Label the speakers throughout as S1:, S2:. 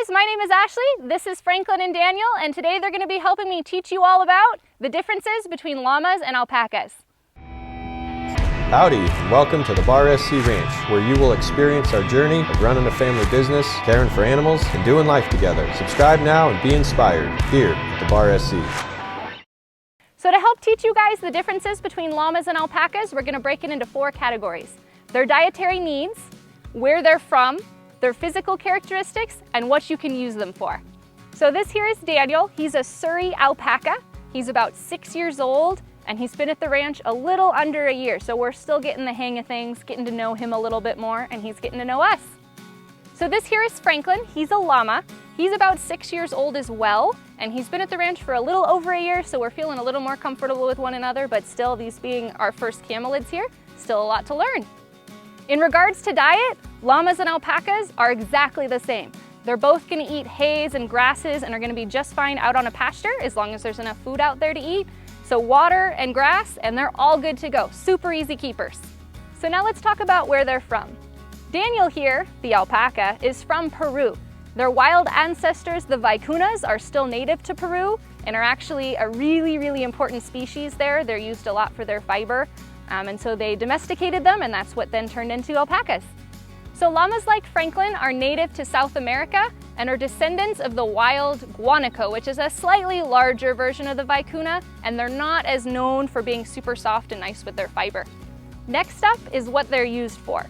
S1: guys, my name is Ashley, this is Franklin and Daniel, and today they're going to be helping me teach you all about the differences between llamas and alpacas.
S2: Howdy, and welcome to the Bar SC Ranch, where you will experience our journey of running a family business, caring for animals, and doing life together. Subscribe now and be inspired here at the Bar SC.
S1: So to help teach you guys the differences between llamas and alpacas, we're going to break it into 4 categories. Their dietary needs, where they're from, their physical characteristics, and what you can use them for. So this here is Daniel. He's a Surrey alpaca. He's about 6 years old, and he's been at the ranch a little under a year. So we're still getting the hang of things, getting to know him a little bit more, and he's getting to know us. So this here is Franklin. He's a llama. He's about 6 years old as well, and he's been at the ranch for a little over a year, so we're feeling a little more comfortable with one another, but still, these being our first camelids here, still a lot to learn. In regards to diet, llamas and alpacas are exactly the same. They're both going to eat hays and grasses and are going to be just fine out on a pasture as long as there's enough food out there to eat. So water and grass, and they're all good to go. Super easy keepers. So now let's talk about where they're from. Daniel here, the alpaca, is from Peru. Their wild ancestors, the vicuñas, are still native to Peru and are actually a really important species there. They're used a lot for their fiber. And so they domesticated them, and that's what then turned into alpacas. So llamas like Franklin are native to South America and are descendants of the wild guanaco, which is a slightly larger version of the vicuña, and they're not as known for being super soft and nice with their fiber. Next up is what they're used for.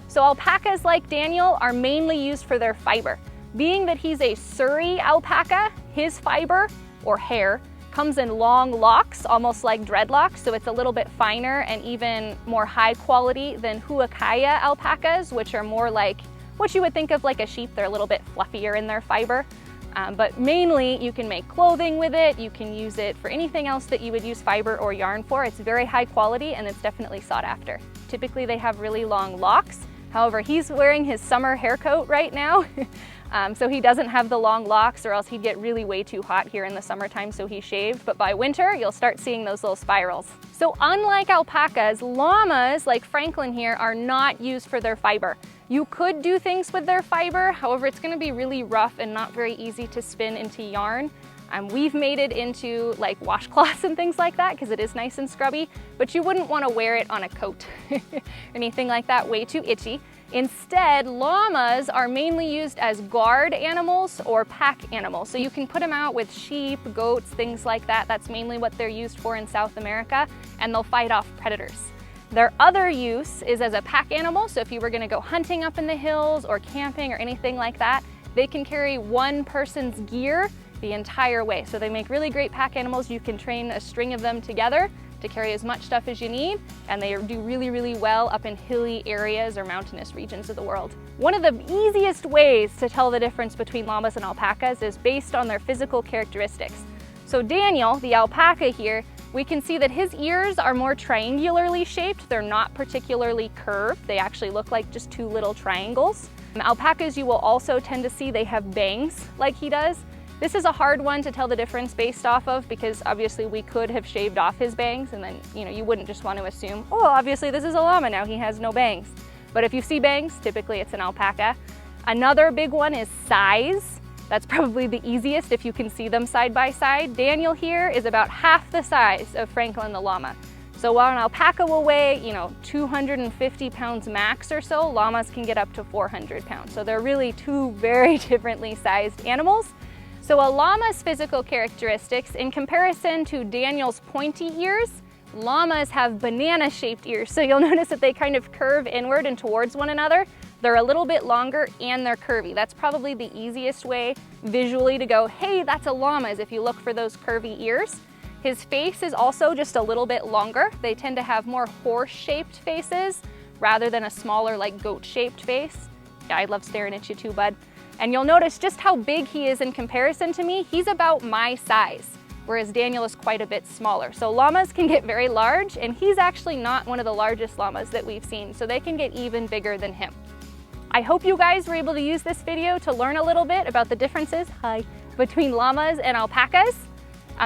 S1: So alpacas like Daniel are mainly used for their fiber. Being that he's a Surrey alpaca, his fiber, or hair, comes in long locks, almost like dreadlocks, so it's a little bit finer and even more high quality than Huacaya alpacas, which are more like what you would think of like a sheep. They're a little bit fluffier in their fiber. But mainly you can make clothing with it, you can use it for anything else that you would use fiber or yarn for. It's very high quality and it's definitely sought after. Typically they have really long locks. However, he's wearing his summer hair coat right now. So he doesn't have the long locks, or else he'd get really way too hot here in the summertime, so he shaved. But by winter, you'll start seeing those little spirals. So unlike alpacas, llamas, like Franklin here, are not used for their fiber. You could do things with their fiber, however, it's gonna be really rough and not very easy to spin into yarn. We've made it into like washcloths and things like that because it is nice and scrubby, but you wouldn't want to wear it on a coat or anything like that, way too itchy. Instead, llamas are mainly used as guard animals or pack animals. So you can put them out with sheep, goats, things like that. That's mainly what they're used for in South America, and they'll fight off predators. Their other use is as a pack animal. So if you were going to go hunting up in the hills or camping or anything like that, they can carry one person's gear the entire way. So they make really great pack animals. You can train a string of them together to carry as much stuff as you need, and they do really well up in hilly areas or mountainous regions of the world. One of the easiest ways to tell the difference between llamas and alpacas is based on their physical characteristics. So Daniel, the alpaca here, we can see that his ears are more triangularly shaped. They're not particularly curved. They actually look like just 2 little triangles. Alpacas, you will also tend to see they have bangs like he does. This is a hard one to tell the difference based off of, because obviously we could have shaved off his bangs, and then you wouldn't just want to assume, oh, obviously this is a llama now, he has no bangs. But if you see bangs, typically it's an alpaca. Another big one is size. That's probably the easiest if you can see them side by side. Daniel here is about half the size of Franklin the llama. So while an alpaca will weigh 250 pounds max or so, llamas can get up to 400 pounds. So they're really 2 very differently sized animals. So a llama's physical characteristics, in comparison to Daniel's pointy ears, llamas have banana-shaped ears. So you'll notice that they kind of curve inward and towards one another. They're a little bit longer and they're curvy. That's probably the easiest way visually to go, hey, that's a llama, is if you look for those curvy ears. His face is also just a little bit longer. They tend to have more horse-shaped faces rather than a smaller, like goat-shaped face. Yeah, I love staring at you too, bud. And you'll notice just how big he is in comparison to me. He's about my size, whereas Daniel is quite a bit smaller. So llamas can get very large, and he's actually not one of the largest llamas that we've seen, so they can get even bigger than him. I hope you guys were able to use this video to learn a little bit about the differences between llamas and alpacas.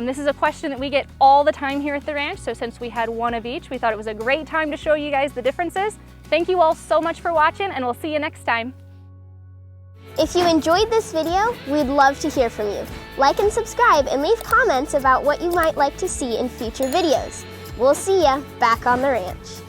S1: This is a question that we get all the time here at the ranch, so since we had one of each, we thought it was a great time to show you guys the differences. Thank you all so much for watching, and we'll see you next time.
S3: If you enjoyed this video, we'd love to hear from you. Like and subscribe and leave comments about what you might like to see in future videos. We'll see ya back on the ranch.